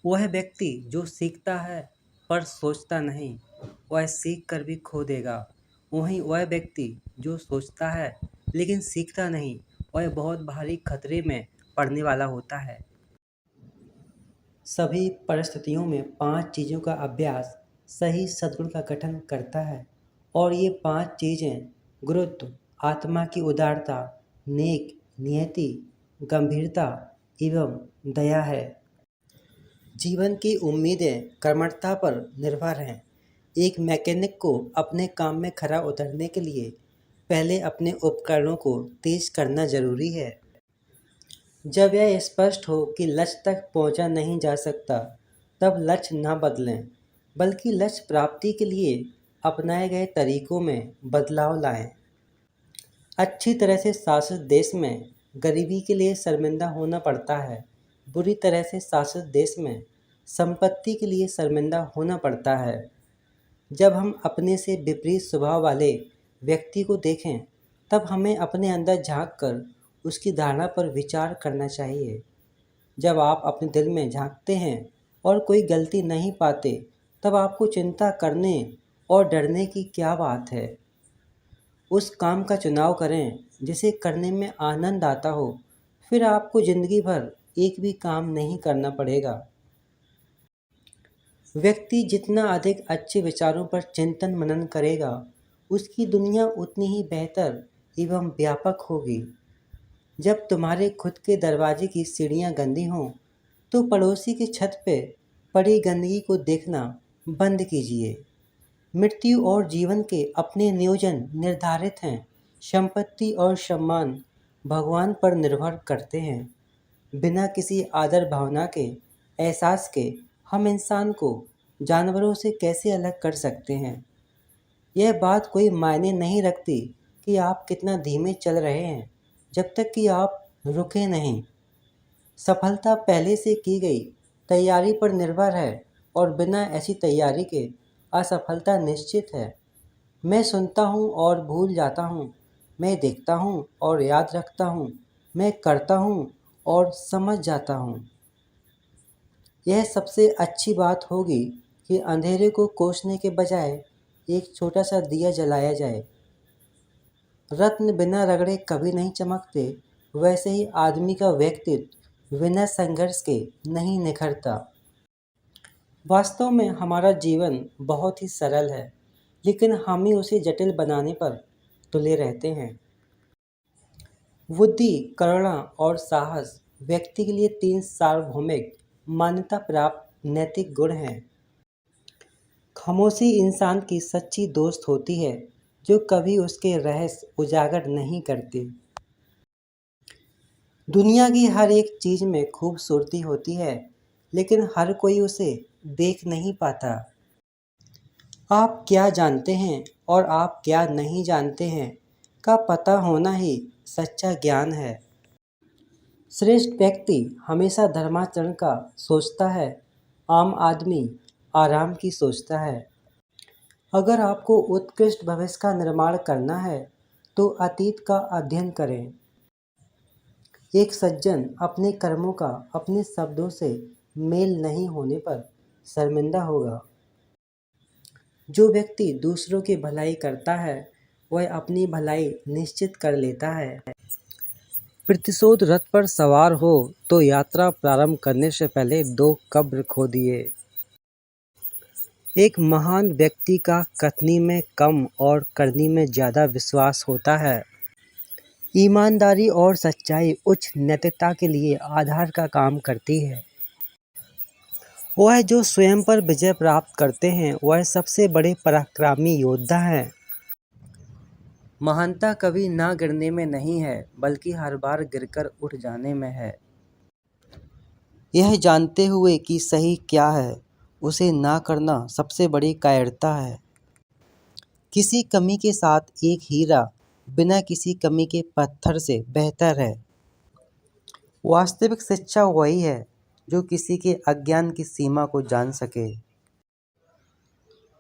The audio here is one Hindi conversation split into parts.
वह व्यक्ति जो सीखता है पर सोचता नहीं, वह सीख कर भी खो देगा। वहीं वह व्यक्ति जो सोचता है लेकिन सीखता नहीं, वह बहुत भारी खतरे में पड़ने वाला होता है। सभी परिस्थितियों में 5 चीज़ों का अभ्यास सही सद्गुण का गठन करता है और ये 5 चीज़ें गुरुत्व, आत्मा की उदारता, नेक नियति, गंभीरता एवं दया है। जीवन की उम्मीदें कर्मठता पर निर्भर हैं। एक मैकेनिक को अपने काम में खरा उतरने के लिए पहले अपने उपकरणों को तेज करना जरूरी है। जब यह स्पष्ट हो कि लक्ष्य तक पहुंचा नहीं जा सकता, तब लक्ष्य न बदलें, बल्कि लक्ष्य प्राप्ति के लिए अपनाए गए तरीकों में बदलाव लाएं। अच्छी तरह से शासित देश में गरीबी के लिए शर्मिंदा होना पड़ता है। बुरी तरह से शासित देश में संपत्ति के लिए शर्मिंदा होना पड़ता है। जब हम अपने से विपरीत स्वभाव वाले व्यक्ति को देखें, तब हमें अपने अंदर झांक कर उसकी धारणा पर विचार करना चाहिए। जब आप अपने दिल में झांकते हैं और कोई गलती नहीं पाते, तब आपको चिंता करने और डरने की क्या बात है। उस काम का चुनाव करें जिसे करने में आनंद आता हो, फिर आपको ज़िंदगी भर एक भी काम नहीं करना पड़ेगा। व्यक्ति जितना अधिक अच्छे विचारों पर चिंतन मनन करेगा, उसकी दुनिया उतनी ही बेहतर एवं व्यापक होगी। जब तुम्हारे खुद के दरवाजे की सीढ़ियाँ गंदी हों, तो पड़ोसी की छत पे पड़ी गंदगी को देखना बंद कीजिए। मृत्यु और जीवन के अपने नियोजन निर्धारित हैं। संपत्ति और सम्मान भगवान पर निर्भर करते हैं। बिना किसी आदर भावना के एहसास के हम इंसान को जानवरों से कैसे अलग कर सकते हैं। यह बात कोई मायने नहीं रखती कि आप कितना धीमे चल रहे हैं, जब तक कि आप रुके नहीं। सफलता पहले से की गई तैयारी पर निर्भर है और बिना ऐसी तैयारी के असफलता निश्चित है। मैं सुनता हूँ और भूल जाता हूँ, मैं देखता हूँ और याद रखता हूँ, मैं करता हूँ और समझ जाता हूँ। यह सबसे अच्छी बात होगी कि अंधेरे को कोसने के बजाय एक छोटा सा दिया जलाया जाए। रत्न बिना रगड़े कभी नहीं चमकते, वैसे ही आदमी का व्यक्तित्व बिना संघर्ष के नहीं निखरता। वास्तव में हमारा जीवन बहुत ही सरल है, लेकिन हम ही उसे जटिल बनाने पर तुले रहते हैं। बुद्धि, करुणा और साहस व्यक्ति के लिए 3 सार्वभौमिक मान्यता प्राप्त नैतिक गुण हैं। खामोशी इंसान की सच्ची दोस्त होती है, जो कभी उसके रहस्य उजागर नहीं करती। दुनिया की हर एक चीज़ में खूबसूरती होती है, लेकिन हर कोई उसे देख नहीं पाता। आप क्या जानते हैं और आप क्या नहीं जानते हैं का पता होना ही सच्चा ज्ञान है। श्रेष्ठ व्यक्ति हमेशा धर्माचरण का सोचता है, आम आदमी आराम की सोचता है। अगर आपको उत्कृष्ट भविष्य का निर्माण करना है, तो अतीत का अध्ययन करें। एक सज्जन अपने कर्मों का अपने शब्दों से मेल नहीं होने पर शर्मिंदा होगा। जो व्यक्ति दूसरों की भलाई करता है, वह अपनी भलाई निश्चित कर लेता है। प्रतिशोध रथ पर सवार हो तो यात्रा प्रारंभ करने से पहले 2 कब्र खोदिए। एक महान व्यक्ति का कथनी में कम और करनी में ज़्यादा विश्वास होता है। ईमानदारी और सच्चाई उच्च नैतिकता के लिए आधार का काम करती है। वह जो स्वयं पर विजय प्राप्त करते हैं, वह सबसे बड़े पराक्रमी योद्धा हैं। महानता कभी ना गिरने में नहीं है, बल्कि हर बार गिरकर उठ जाने में है। यह जानते हुए कि सही क्या है, उसे ना करना सबसे बड़ी कायरता है। किसी कमी के साथ एक हीरा बिना किसी कमी के पत्थर से बेहतर है। वास्तविक शिक्षा वही है जो किसी के अज्ञान की सीमा को जान सके।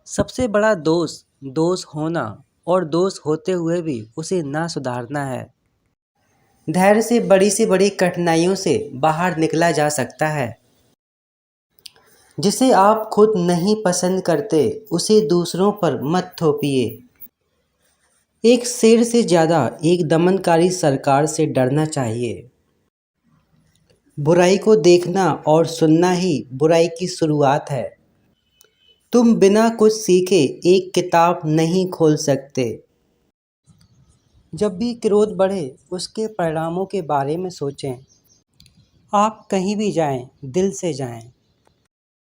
सबसे बड़ा दोष दोष होना और दोष होते हुए भी उसे ना सुधारना है। धैर्य से बड़ी कठिनाइयों से बाहर निकला जा सकता है। जिसे आप खुद नहीं पसंद करते उसे दूसरों पर मत थोपिए। एक शेर से ज़्यादा एक दमनकारी सरकार से डरना चाहिए। बुराई को देखना और सुनना ही बुराई की शुरुआत है। तुम बिना कुछ सीखे एक किताब नहीं खोल सकते। जब भी क्रोध बढ़े उसके परिणामों के बारे में सोचें। आप कहीं भी जाएं, दिल से जाएं।